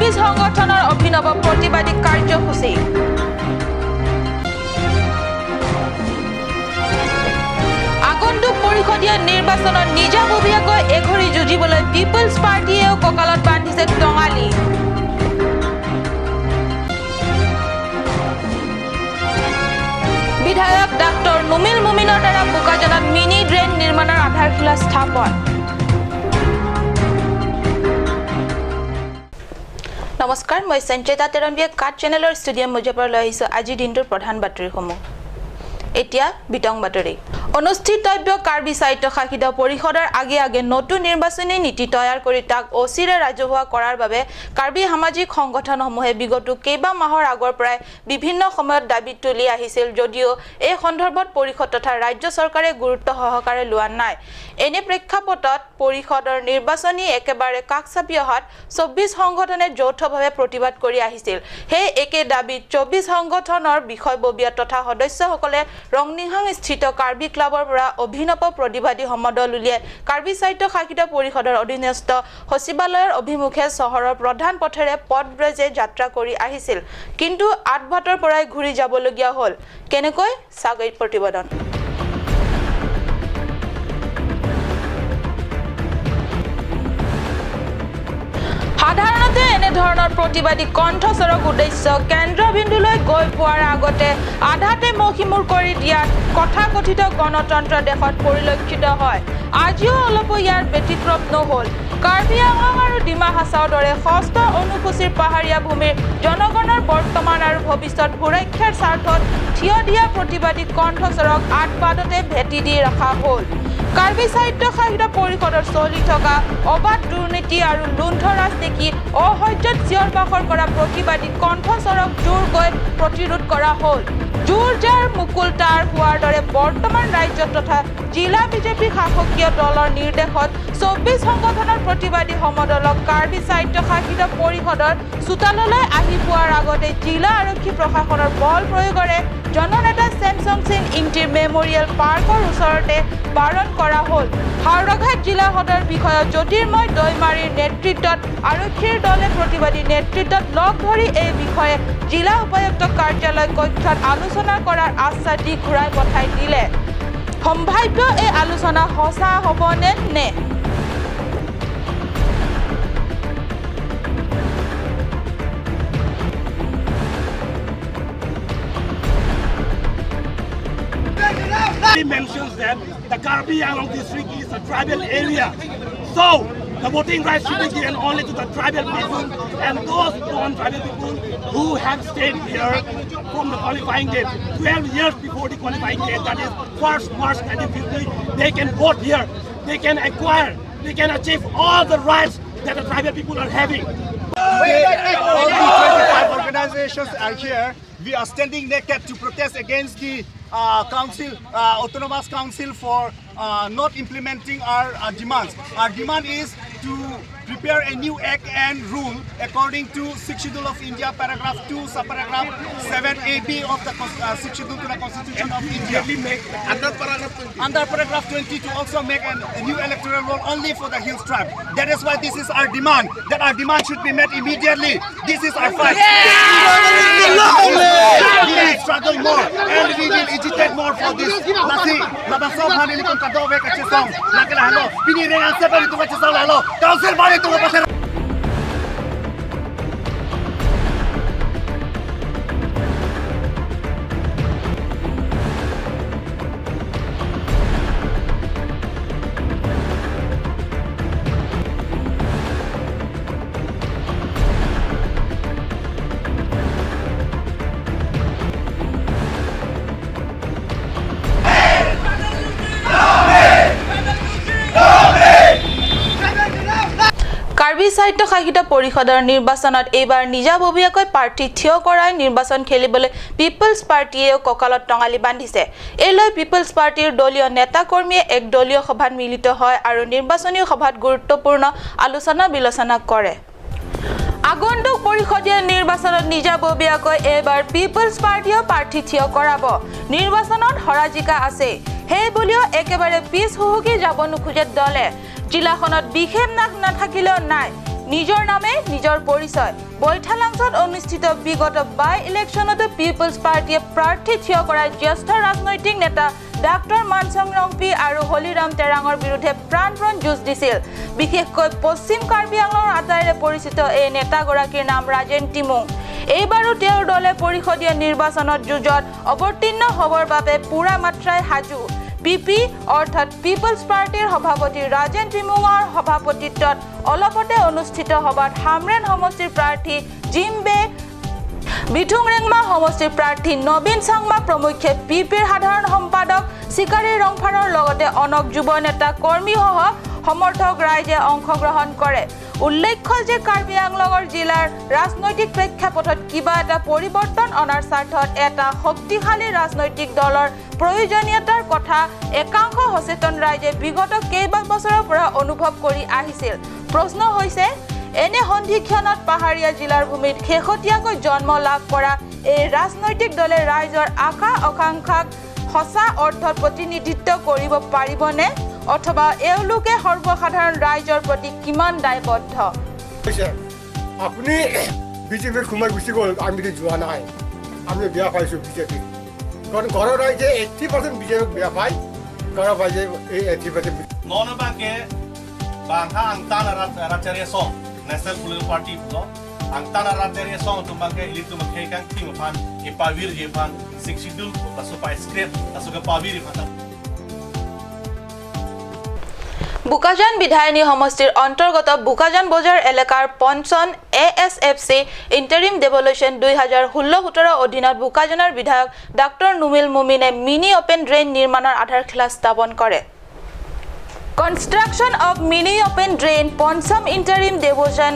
24 সংগঠনৰ অভিনৱ প্ৰতিবাদী কাৰ্যসূচী আগন্তুক পৰিষদীয় নিৰ্বাচনত নিজাববীয়াকৈ এঘৰি যুঁজিবলৈ পিপলছ পাৰ্টিয়েও কঁকালত বান্ধিছে টঙালি বিধায়ক ডাক্তৰ নুমিল মুমিনৰ দ্বাৰা বোকাজানত মিনি ড্ৰেইন নিৰ্মাণৰ আধাৰশিলা স্থাপন নমস্কাৰ মই সঞ্চয়তা তেৰম্বিয়া কাট চেনেলৰ ষ্টুডিঅ মুজফৰ লৈ আহিছো আজি দিনটোৰ প্ৰধান বাতৰিসমূহ এতিয়া বিতং বাতৰি অনুষ্ঠিতব্য কাৰ্বি সাহিত্য শাখিত পৰিষদৰ আগে নতুন নিৰ্বাচনী নীতি তৈয়াৰ কৰি তাক অচিৰে ৰাজহুৱা কৰাৰ বাবে কাৰ্বি সামাজিক সংগঠনসমূহে বিগত কেইবা মাহৰ আগৰ পৰাই বিভিন্ন সময়ত দাবী তুলি আহিছিল যদিও এই সন্দৰ্ভত পৰিষদ তথা ৰাজ্য চৰকাৰে গুৰুত্ব সহকাৰে লোৱা নাই এনে প্ৰেক্ষাপটত পৰিষদৰ নিৰ্বাচনী একেবাৰে কাকচাপি অহাত 24 সংগঠনে যৌথভাৱে প্ৰতিবাদ কৰি আহিছিল সেই একে দাবীত 24 সংগঠনৰ বিষয়ববীয়া তথা সদস্যসকলে ৰংনিহাং স্থিত কাৰ্বি ক্লাবৰ পৰা অভিনৱ প্ৰতিবাদী সমদল উলিয়াই কাৰ্বি সাহিত্য শাখিত পৰিষদৰ অধীনস্থ সচিবালয়ৰ অভিমুখে চহৰৰ প্ৰধান পথেৰে পথব্ৰেজে যাত্ৰা কৰি আহিছিল কিন্তু আঠবাটৰ পৰাই ঘূৰি যাবলগীয়া হ'ল কেনেকৈ সাগৈ প্ৰতিবেদন সাধাৰণতে এনে ধৰণৰ প্ৰতিবাদী কণ্ঠস্বৰক উদ্দেশ্য কেন্দ্ৰবিন্দুলৈ গৈ পোৱাৰ আগতে আধাতে মহিমূৰ কৰি দিয়াত কথাকথিত গণতন্ত্ৰ দেশত পৰিলক্ষিত হয় আজিও অলপ ইয়াৰ ব্যতিক্ৰম নহল কাৰ্বি আংলং আৰু ডিমা হাছাওৰ দৰে ষষ্ঠ অনুসূচীৰ পাহাৰীয়া ভূমিৰ জনগণৰ বৰ্তমান আৰু ভৱিষ্যত সুৰক্ষাৰ স্বাৰ্থত থিয় দিয়া প্ৰতিবাদী কণ্ঠস্বৰক আঠবাটতে ভেটি দি ৰখা হ'ল কাৰ্বি সাহিত্য শাখিত পৰিষদৰ চলি থকা অবাধ দুৰ্নীতি আৰু লুণ্ঠৰাজ দেখি অসহ্যত চিঞৰ বাখৰ কৰা প্ৰতিবাদী কণ্ঠস্বৰক জোৰকৈ প্ৰতিৰোধ কৰা হ'ল জোৰ যাৰ মুকুল তাৰ হোৱাৰ দৰে বৰ্তমান ৰাজ্য তথা জিলা বিজেপি শাসকীয় দলৰ নিৰ্দেশত 24 সংগঠনৰ প্ৰতিবাদী সমদলক কাৰ্বি সাহিত্য শাখিত পৰিষদৰ চোতাললৈ আহি পোৱাৰ আগতে জিলা আৰক্ষী প্ৰশাসনৰ বল প্ৰয়োগৰে জননেতা ছেমছং সিং ইণ্টিৰ মেমৰিয়েল পাৰ্কৰ ওচৰতে বাৰণ কৰা হ'ল হাওড়াঘাট জিলা সদৰ বিষয়া জ্যোতিৰ্ময় দৈমাৰীৰ নেতৃত্বত আৰক্ষীৰ দলে প্ৰতিবাদী নেতৃত্বত লগ ধৰি এই বিষয়ে জিলা উপায়ুক্ত কাৰ্যালয় কক্ষত আলোচনা কৰাৰ আশ্বাস দি ঘূৰাই পঠাই দিলে সম্ভাৱ্য এই আলোচনা সঁচা হ'বনে নে He mentions that the Karbi Anglong district is a tribal area. So, the voting rights should be given only to the tribal people and those non-tribal people who have stayed here from the qualifying date. 12 years before the qualifying date, that is 1st March 1950, they can vote here, they can acquire, they can achieve all the rights that the tribal people are having. All the 25 organizations are here. We are standing naked to protest against the autonomous council for not implementing our demands. Our demand is to prepare a new act and rule according to 6th Schedule of India, paragraph 2, subparagraph 7AB of the 6th Schedule to the Constitution of India. Under paragraph 20 to also make a new electoral roll only for the Hills tribe. That is why this is our demand, that our demand should be met immediately. This is our fight. We will struggle more and we will agitate more for this. Nasi, labasong hanili kong kadowe kachisong, lakila halo, pinire ang sepa nito kachisong halo, council bari ito kapasya. Karbi সাহিত্য শাখিত পৰিষদৰ নিৰ্বাচনত এইবাৰ নিজাববীয়াকৈ প্ৰাৰ্থী থিয় কৰাই নিৰ্বাচন খেলিবলৈ পিপলছ পাৰ্টিয়েও কঁকালত টঙালি বান্ধিছে এলৈ পিপলছ পাৰ্টিৰ দলীয় নেতা কৰ্মীয়ে এক দলীয় সভাত মিলিত হয় আৰু নিৰ্বাচনী সভাত গুৰুত্বপূৰ্ণ আলোচনা বিলোচনা কৰে আগন্তুক পৰিষদীয় নিৰ্বাচনত নিজাববীয়াকৈ এইবাৰ পিপলছ পাৰ্টিয়ে প্ৰাৰ্থী থিয় কৰাব নিৰ্বাচনত হৰাজিকা আছে সেই বুলিও একেবাৰে পিছ হুহুকি যাব নোখোজে দলে জিলাখনত বিশেষ নাথাকিলেও নাই নিজৰ নামে নিজৰ পৰিচয় বৈঠালাংছত অনুষ্ঠিত বিগত বাই ইলেকশ্যনতো পিপলছ পাৰ্টিয়ে প্ৰাৰ্থী থিয় কৰা জ্যেষ্ঠ ৰাজনৈতিক নেতা ডাক্তৰ মানসং ৰংপি আৰু হলিৰাম তেৰাঙৰ বিৰুদ্ধে প্ৰাণপণ যুঁজ দিছিল বিশেষকৈ পশ্চিম কাৰ্বি আংলঙৰ আটাইৰে পৰিচিত এই নেতাগৰাকীৰ নাম ৰাজেন টিমুং এইবাৰো তেওঁৰ দলে পৰিষদীয় নিৰ্বাচনত যুঁজত অৱতীৰ্ণ হ'বৰ বাবে পুৰা মাত্ৰাই সাজু পিপি অৰ্থাৎ পিপলছ পাৰ্টিৰ সভাপতি ৰাজেন টিমুঙৰ সভাপতিত্বত অলপতে অনুষ্ঠিত সভাত হামৰেন সমষ্টিৰ প্ৰাৰ্থী জিমবে বিথুংৰেংমা সমষ্টিৰ প্ৰাৰ্থী নবীন চাংমা প্ৰমুখ্যে পিপিৰ সাধাৰণ সম্পাদক চিকাৰী ৰংফাৰৰ লগতে অনক যুৱ নেতা কৰ্মীসহ সমৰ্থক ৰাইজে অংশগ্ৰহণ কৰে উল্লেখ্য যে কাৰ্বি আংলঙৰ জিলাৰ ৰাজনৈতিক প্ৰেক্ষাপটত কিবা এটা পৰিৱৰ্তন অনাৰ স্বাৰ্থত এটা শক্তিশালী ৰাজনৈতিক দলৰ প্ৰয়োজনীয়তাৰ কথা একাংশ সচেতন ৰাইজে বিগত কেইবা বছৰৰ পৰা অনুভৱ কৰি আহিছিল প্ৰশ্ন হৈছে এনে সন্ধিক্ষণত পাহাৰীয়া জিলাৰ ভূমিত শেহতীয়াকৈ জন্ম লাভ কৰা এই ৰাজনৈতিক দলে ৰাইজৰ আশা আকাংক্ষাক সঁচা অৰ্থত প্ৰতিনিধিত্ব কৰিব পাৰিবনে অথবা এওঁলোকে সৰ্বসাধাৰণ ৰাইজৰ প্ৰতি কিমান দায়বদ্ধ আপুনি বিজেপিৰ সোমাই গুচি গ'ল আমিতো যোৱা নাই আমি বেয়া পাইছোঁ বিজেপি কাৰণ ঘৰৰ ৰাইজে 80% বিজেপিক বেয়া পায় ঘৰৰ ৰাইজে এই 80% ননবাকে bangha ang tanah rateria song national political party lo ang tanah rateria song tumbangke ilit tumbangke kang tim pan ipawir je pan siksidul tasupa script tasuka pawir pan বুকাজান বিধায়নী সমষ্টিৰ অন্তৰ্গত বুকাজান বজাৰ এলেকাৰ পঞ্চন এএছএফসি ইন্টাৰিম ডেভলিউশ্যন 2016-17 অধীনত বুকাজানৰ বিধায়ক ডাক্তৰ নুমিল মুমিনে মিনি ওপেন ড্ৰেইন নিৰ্মাণৰ আধাৰশিলা স্থাপন কৰে construction of mini open drain পঞ্চম ইন্টাৰিম ডেভলিউশ্যন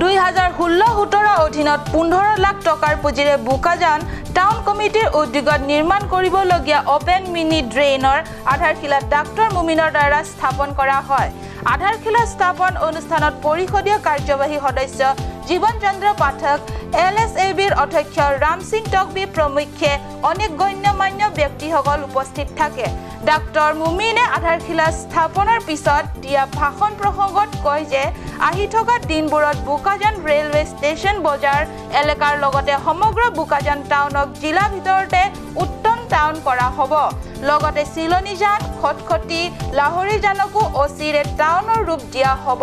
2016-17 অধীনত 15 লাখ টকাৰ পুঁজিৰে বুকাজান টাউন কমিটিৰ উদ্যোগত নিৰ্মাণ কৰিবলগীয়া ওপেন মিনি ড্ৰেইনৰ আধাৰশিলা ডাক্তৰ মুমিনৰ দ্বাৰা স্থাপন কৰা হয় আধাৰশিলা স্থাপন অনুষ্ঠানত পৰিষদীয় কাৰ্যবাহী সদস্য জীবন চন্দ্ৰ পাঠক এলএছএবিৰ অধ্যক্ষ ৰাম সিং টকবি প্ৰমুখ্যে অনেক গণ্যমান্য ব্যক্তিসকল উপস্থিত থাকে ডাক্তৰ মুমিনে আধাৰশিলা স্থাপনৰ পিছত দিয়া ভাষণ প্ৰসংগত কয় যে আহি থকা দিনবোৰত বুকাজান ৰেলৱে ষ্টেচন বজাৰ এলেকাৰ লগতে সমগ্ৰ বুকাজান টাউনক জিলা ভিতৰতে উত্তম টাউন কৰা হ'ব লগতে চিলনিজান খটখটি লাহৰিজানকো অচিৰে টাউনৰ ৰূপ দিয়া হ'ব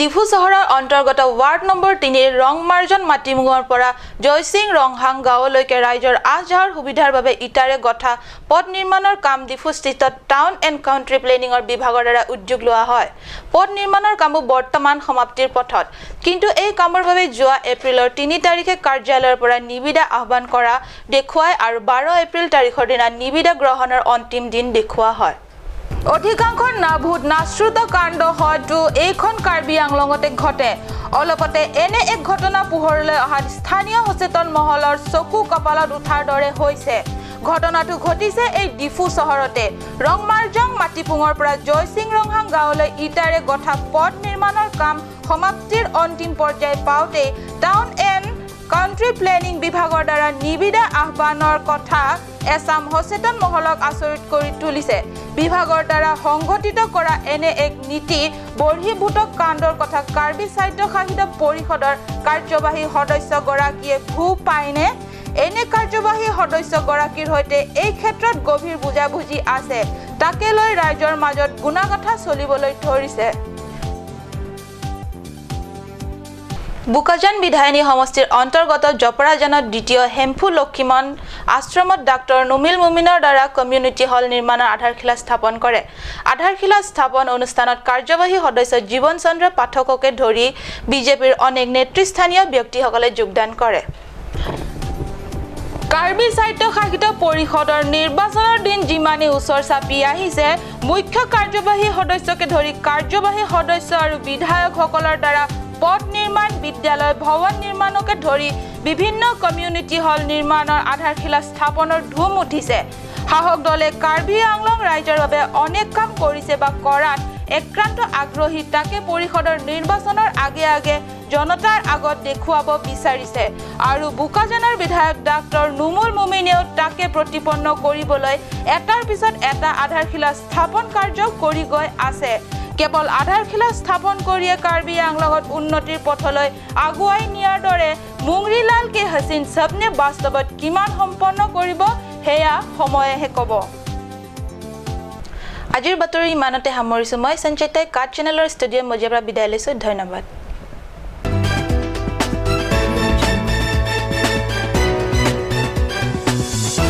ডিফু চহৰৰ অন্তৰ্গত ৱাৰ্ড নম্বৰ 3 ৰংমাৰ্জন মাটিমুঙৰ পৰা জয়সিং ৰংহাং গাঁৱলৈকে ৰাইজৰ আহযাহৰ সুবিধাৰ বাবে ইটাৰে গঠা পথ নিৰ্মাণৰ কাম ডিফুস্থিত টাউন এণ্ড কাউণ্ট্ৰি প্লেনিঙৰ বিভাগৰ দ্বাৰা উদ্যোগ লোৱা হয় পথ নিৰ্মাণৰ কামো বৰ্তমান সমাপ্তিৰ পথত কিন্তু এই কামৰ বাবে যোৱা এপ্ৰিলৰ 3 তাৰিখে কাৰ্যালয়ৰ পৰা নিবিদা আহ্বান কৰা দেখুৱাই আৰু 12 এপ্ৰিল তাৰিখৰ দিনা নিবিদা গ্ৰহণৰ অন্তিম দিন দেখুওৱা হয় অধিকাংশ নাভূত নাশ্ৰুত কাণ্ড হয়তো এইখন কাৰ্বি আংলঙতে ঘটে অলপতে এনে এক ঘটনা পোহৰলৈ অহা স্থানীয় সচেতন মহলৰ চকু কপালত উঠাৰ দৰে হৈছে ঘটনাটো ঘটিছে এই ডিফু চহৰতে ৰংমাৰ্জং মাটিপুঙৰ পৰা জয়সিং ৰংহাং গাঁৱলৈ ইটাৰে গঠা পথ নিৰ্মাণৰ কাম সমাপ্তিৰ অন্তিম পৰ্যায় পাওঁতে টাউন এণ্ড কাউণ্ট্ৰি প্লেনিং বিভাগৰ দ্বাৰা নিবিদা আহ্বানৰ কথা এছাম সচেতন মহলক আচৰিত কৰি তুলিছে বিভাগৰ দ্বাৰা সংগঠিত কৰা এনে এক নীতি বৰ্হিভূত কাণ্ডৰ কথা কাৰ্বি স্বায়ত্তশাসিত পৰিষদৰ কাৰ্যবাহী সদস্যগৰাকীয়ে ভূ পায়নে এনে কাৰ্যবাহী সদস্যগৰাকীৰ সৈতে এই ক্ষেত্ৰত গভীৰ বুজাবুজি আছে তাকে লৈ ৰাইজৰ মাজত গুণাগথা চলিবলৈ ধৰিছে বুকাজান বিধায়নী সমষ্টিৰ অন্তৰ্গত জপৰাজানত দ্বিতীয় হেমফু লক্ষীমন আশ্ৰমত ডাক্তৰ নুমিল মুমিনৰ দ্বাৰা কমিউনিটি হল নিৰ্মাণৰ আধাৰশিলা স্থাপন কৰে আধাৰশিলা স্থাপন অনুষ্ঠানত কাৰ্যবাহী সদস্য জীবন চন্দ্ৰ পাঠককে ধৰি বিজেপিৰ অনেক নেতৃস্থানীয় ব্যক্তিসকলে যোগদান কৰে কাৰ্বি স্বায়ত্তশাসিত পৰিষদৰ নিৰ্বাচনৰ দিন যিমানে ওচৰ চাপি আহিছে মুখ্য কাৰ্যবাহী সদস্যকে ধৰি কাৰ্যবাহী সদস্য আৰু বিধায়কসকলৰ দ্বাৰা পথ নিৰ্মাণ বিদ্যালয় ভৱন নিৰ্মাণকে ধৰি বিভিন্ন কমিউনিটি হল নিৰ্মাণৰ আধাৰশিলা স্থাপনৰ ধুম উঠিছে শাসক দলে কাৰ্বি আংলং ৰাইজৰ বাবে অনেক কাম কৰিছে বা কৰাত এক্ৰান্ত আগ্ৰহী তাকে পৰিষদৰ নিৰ্বাচনৰ আগে আগে জনতাৰ আগত দেখুৱাব বিচাৰিছে আৰু বুকাজানৰ বিধায়ক ডাক্তৰ নুমুল মুমিনেও তাকে প্ৰতিপন্ন কৰিবলৈ এটাৰ পিছত এটা আধাৰশিলা স্থাপন কাৰ্য কৰি গৈ আছে কেৱল আধাৰশিলা স্থাপন কৰিয়ে কাৰ্বি আংলঙত উন্নতিৰ পথলৈ আগুৱাই নিয়াৰ দৰে মুংৰিলাল কে হাছিন সপনে বাস্তৱত কিমান সম্পন্ন কৰিব হেয়া সময়েহে ক'ব আজিৰ বাতৰি ইমানতে সামৰিছো মই সঞ্চিতাই কাট চেনেলৰ ষ্টুডিঅ' মজিয়াৰ পৰা বিদায় লৈছো ধন্যবাদ